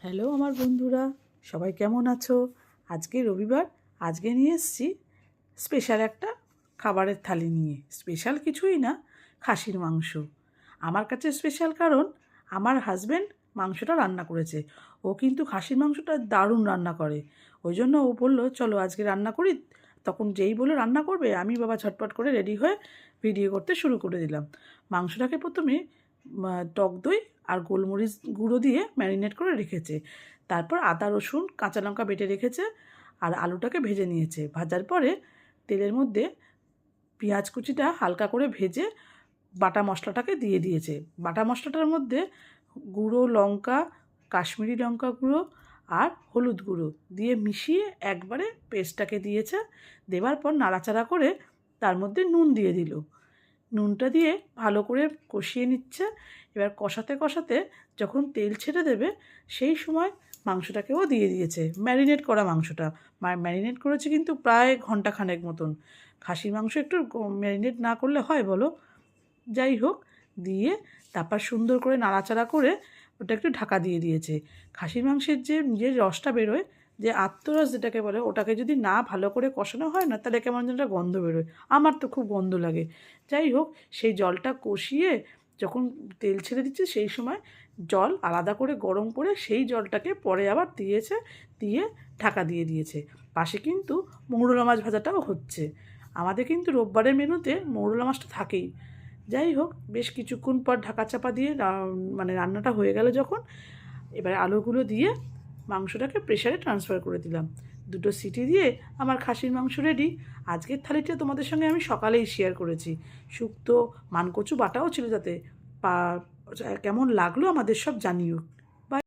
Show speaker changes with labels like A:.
A: Hello আমার বন্ধুরা, সবাই কেমন আছো? আজকে রবিবার, আজকে নিয়ে এসেছি স্পেশাল একটা খাবারের থালি নিয়ে। স্পেশাল কিছুই না, খাসির মাংস। আমার কাছে স্পেশাল কারণ আমার হাজব্যান্ড মাংসটা রান্না করেছে। ও কিন্তু খাসির মাংসটা দারুণ রান্না করে। ওই জন্য ও বললো চলো আজকে রান্না করি। তখন যেই বলে রান্না করবে আমি বাবা ঝটপট করে রেডি হয়ে ভিডিও করতে শুরু করে দিলাম। মাংসটাকে প্রথমে টক দই আর গোলমরিচ গুঁড়ো দিয়ে ম্যারিনেট করে রেখেছে। তারপর আদা রসুন কাঁচা লঙ্কা বেটে রেখেছে আর আলুটাকে ভেজে নিয়েছে। ভাজার পরে তেলের মধ্যে পেঁয়াজ কুচিটা হালকা করে ভেজে বাটা মশলাটাকে দিয়ে দিয়েছে। বাটা মশলাটার মধ্যে গুঁড়ো লঙ্কা, কাশ্মীরি লঙ্কা গুঁড়ো আর হলুদ গুঁড়ো দিয়ে মিশিয়ে একবারে পেস্টটাকে দিয়েছে। দেওয়ার পর নাড়াচাড়া করে তার মধ্যে নুন দিয়ে দিল। নুনটা দিয়ে ভালো করে কষিয়ে নিচ্ছে। এবার কষাতে কষাতে যখন তেল ছেড়ে দেবে সেই সময় মাংসটাকেও দিয়ে দিয়েছে, ম্যারিনেট করা মাংসটা। ম্যারিনেট করেছে কিন্তু প্রায় ঘন্টাখানেক মতন। খাসির মাংস একটু ম্যারিনেট না করলে হয় বলো? যাই হোক, দিয়ে তারপর সুন্দর করে নাড়াচাড়া করে ওটা একটু ঢাকা দিয়ে দিয়েছে। খাসির মাংসের যে রসটা বেরোয়, যে আত্মরস যেটাকে বলে, ওটাকে যদি না ভালো করে কষানো হয় না, তাহলে কেমন যেন একটা গন্ধ বেরোয়। আমার তো খুব গন্ধ লাগে। যাই হোক, সেই জলটা কষিয়ে যখন তেল ছেড়ে দিচ্ছে সেই সময় জল আলাদা করে গরম করে সেই জলটাকে পরে আবার দিয়েছে, দিয়ে ঢাকা দিয়ে দিয়েছে। পাশে কিন্তু মৌরলা মাছ ভাজাটাও হচ্ছে। আমাদের কিন্তু রোববারের মেনুতে মৌরলা মাছটা থাকেই। যাই হোক, বেশ কিছুক্ষণ পর ঢাকা চাপা দিয়ে মানে রান্নাটা হয়ে গেল যখন, এবার আলুগুলো দিয়ে মাংসটাকে প্রেশারে ট্রান্সফার করে দিলাম। দুটো সিটি দিয়ে আমার খাসির মাংস রেডি। আজকের থালিটা তোমাদের সঙ্গে আমি সকালেই শেয়ার করেছি। শুক্তো মানকচু বাটাও ছিল, যাতে কেমন লাগলো আমাদের সব জানিও।